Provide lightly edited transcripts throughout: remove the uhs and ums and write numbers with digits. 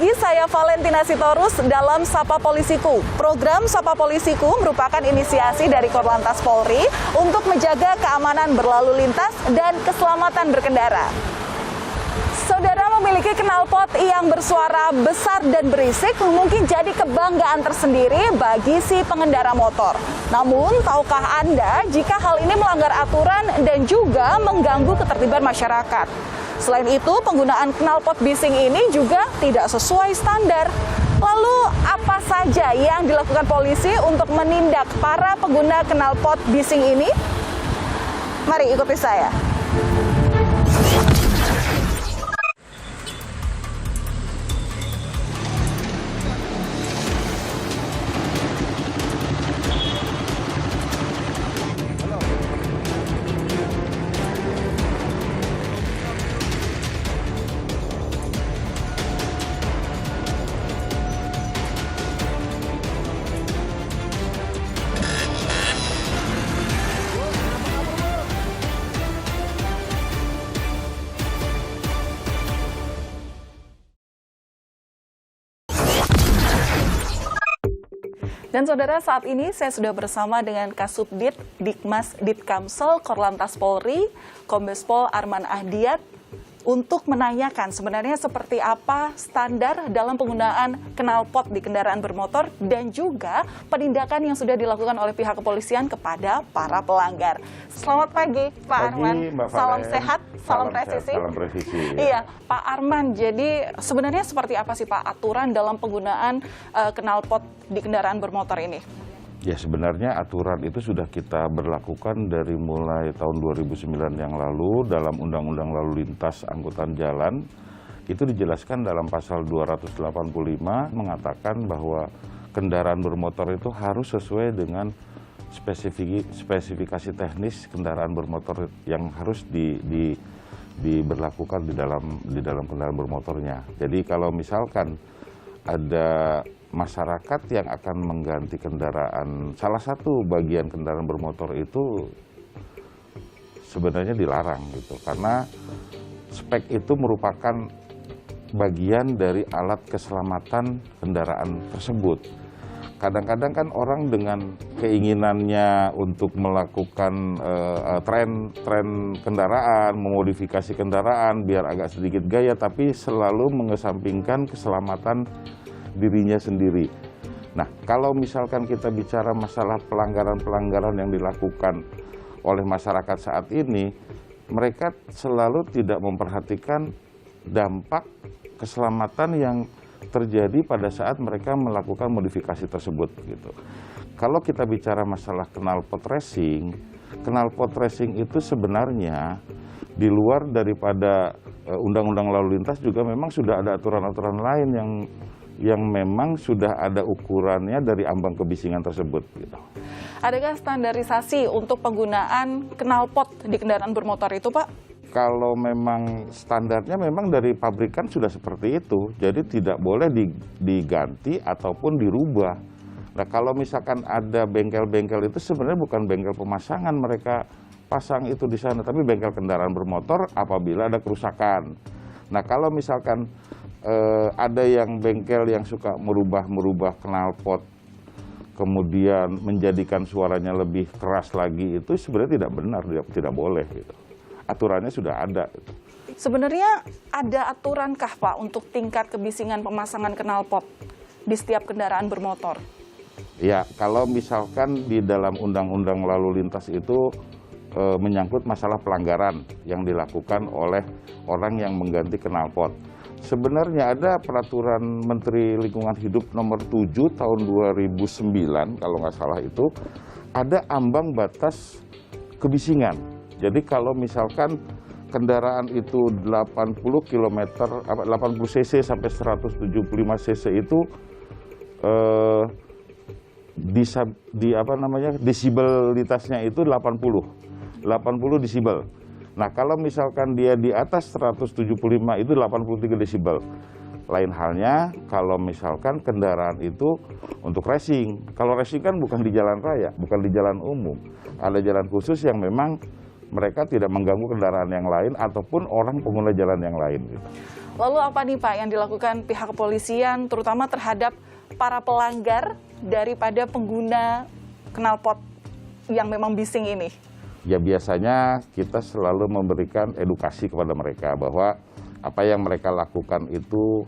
lagi, saya Valentina Sitorus dalam Sapa Polisiku. Program Sapa Polisiku merupakan inisiasi dari Korlantas Polri untuk menjaga keamanan berlalu lintas dan keselamatan berkendara. Saudara, memiliki knalpot yang bersuara besar dan berisik mungkin jadi kebanggaan tersendiri bagi si pengendara motor. Namun, tahukah Anda jika hal ini melanggar aturan dan juga mengganggu ketertiban masyarakat? Selain itu, penggunaan knalpot bising ini juga tidak sesuai standar. Lalu, apa saja yang dilakukan polisi untuk menindak para pengguna knalpot bising ini? Mari ikuti saya. Dan saudara, saat ini saya sudah bersama dengan Kasubdit Dikmas Ditkamsel Korlantas Polri, Kombes Pol Arman Ahdiat, untuk menanyakan sebenarnya seperti apa standar dalam penggunaan knalpot di kendaraan bermotor dan juga penindakan yang sudah dilakukan oleh pihak kepolisian kepada para pelanggar. Selamat pagi, Pak Arman. Salam sehat, salam presisi. Salam presisi. Iya, Pak Arman. Jadi sebenarnya seperti apa sih Pak aturan dalam penggunaan knalpot di kendaraan bermotor ini? Ya, sebenarnya aturan itu sudah kita berlakukan dari mulai tahun 2009 yang lalu dalam Undang-Undang Lalu Lintas Angkutan Jalan. Itu dijelaskan dalam pasal 285 mengatakan bahwa kendaraan bermotor itu harus sesuai dengan spesifikasi teknis kendaraan bermotor yang harus diberlakukan di dalam kendaraan bermotornya. Jadi kalau misalkan ada masyarakat yang akan mengganti kendaraan, salah satu bagian kendaraan bermotor itu sebenarnya dilarang gitu, karena spek itu merupakan bagian dari alat keselamatan kendaraan tersebut. Kadang-kadang kan orang dengan keinginannya untuk melakukan tren kendaraan, memodifikasi kendaraan biar agak sedikit gaya, tapi selalu mengesampingkan keselamatan dirinya sendiri. Nah, kalau misalkan kita bicara masalah pelanggaran-pelanggaran yang dilakukan oleh masyarakat saat ini, mereka selalu tidak memperhatikan dampak keselamatan yang terjadi pada saat mereka melakukan modifikasi tersebut gitu. Kalau kita bicara masalah knalpot racing itu sebenarnya di luar daripada Undang-Undang Lalu Lintas juga memang sudah ada aturan-aturan lain yang memang sudah ada ukurannya dari ambang kebisingan tersebut. Gitu. Adakah standarisasi untuk penggunaan knalpot di kendaraan bermotor itu, Pak? Kalau memang standarnya memang dari pabrikan sudah seperti itu, jadi tidak boleh diganti ataupun dirubah. Nah, kalau misalkan ada bengkel-bengkel itu sebenarnya bukan bengkel pemasangan mereka pasang itu di sana, tapi bengkel kendaraan bermotor apabila ada kerusakan. Nah, kalau misalkan ada yang bengkel yang suka merubah knalpot, kemudian menjadikan suaranya lebih keras lagi, itu sebenarnya tidak benar, tidak boleh. Gitu. Aturannya sudah ada. Gitu. Sebenarnya ada aturankah Pak untuk tingkat kebisingan pemasangan knalpot di setiap kendaraan bermotor? Ya, kalau misalkan di dalam Undang-Undang Lalu Lintas itu menyangkut masalah pelanggaran yang dilakukan oleh orang yang mengganti knalpot. Sebenarnya ada peraturan Menteri Lingkungan Hidup nomor 7 tahun 2009, kalau nggak salah itu, ada ambang batas kebisingan. Jadi kalau misalkan kendaraan itu 80 cc sampai 175 cc itu desibelitasnya itu 80 desibel. Nah, kalau misalkan dia di atas 175 itu 83 desibel. Lain halnya kalau misalkan kendaraan itu untuk racing. Kalau racing kan bukan di jalan raya, bukan di jalan umum. Ada jalan khusus yang memang mereka tidak mengganggu kendaraan yang lain ataupun orang pengguna jalan yang lain. Gitu. Lalu apa nih Pak yang dilakukan pihak kepolisian terutama terhadap para pelanggar daripada pengguna knalpot yang memang bising ini? Ya biasanya kita selalu memberikan edukasi kepada mereka bahwa apa yang mereka lakukan itu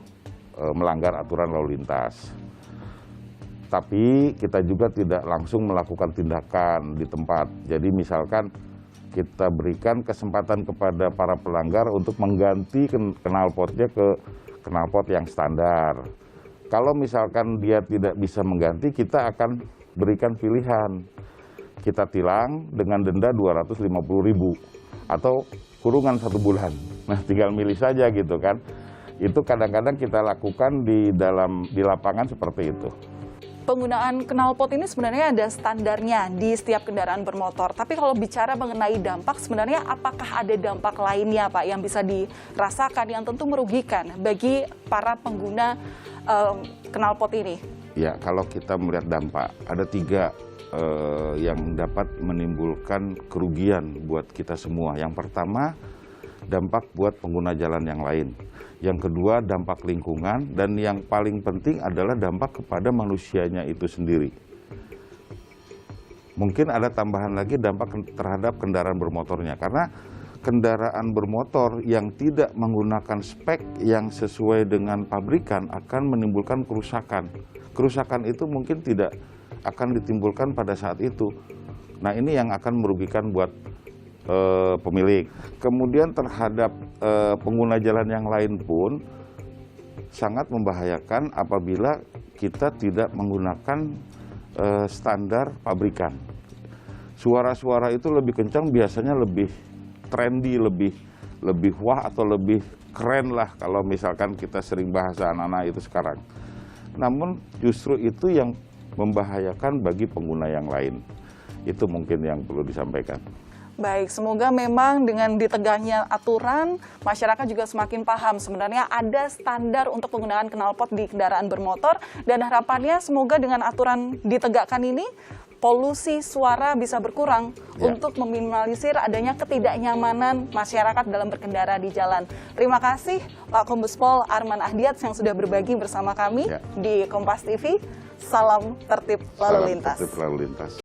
melanggar aturan lalu lintas. Tapi kita juga tidak langsung melakukan tindakan di tempat. Jadi misalkan kita berikan kesempatan kepada para pelanggar untuk mengganti knalpotnya ke knalpot yang standar. Kalau misalkan dia tidak bisa mengganti, kita akan berikan pilihan. Kita tilang dengan denda 250.000 atau kurungan 1 bulan. Nah, tinggal milih saja gitu kan. Itu kadang-kadang kita lakukan di lapangan seperti itu. Penggunaan knalpot ini sebenarnya ada standarnya di setiap kendaraan bermotor. Tapi kalau bicara mengenai dampak, sebenarnya apakah ada dampak lainnya Pak yang bisa dirasakan yang tentu merugikan bagi para pengguna knalpot ini? Ya, kalau kita melihat dampak, ada 3 yang dapat menimbulkan kerugian buat kita semua. Yang pertama, dampak buat pengguna jalan yang lain. Yang kedua, dampak lingkungan. Dan yang paling penting adalah dampak kepada manusianya itu sendiri. Mungkin ada tambahan lagi dampak terhadap kendaraan bermotornya. Karena kendaraan bermotor yang tidak menggunakan spek yang sesuai dengan pabrikan akan menimbulkan kerusakan. Kerusakan itu mungkin tidak akan ditimbulkan pada saat itu. Nah, ini yang akan merugikan buat pemilik. Kemudian terhadap pengguna jalan yang lain pun sangat membahayakan apabila kita tidak menggunakan standar pabrikan. Suara-suara itu lebih kencang, biasanya lebih trendy, lebih wah atau lebih keren lah kalau misalkan kita sering bahasa anak-anak itu sekarang. Namun justru itu yang membahayakan bagi pengguna yang lain. Itu mungkin yang perlu disampaikan. Baik, semoga memang dengan ditegaknya aturan, masyarakat juga semakin paham sebenarnya ada standar untuk penggunaan knalpot di kendaraan bermotor, dan harapannya semoga dengan aturan ditegakkan ini, polusi suara bisa berkurang untuk meminimalisir adanya ketidaknyamanan masyarakat dalam berkendara di jalan. Terima kasih Pak Kombes Pol Arman Ahdiat yang sudah berbagi bersama kami di Kompas TV. Salam tertib lalu lintas.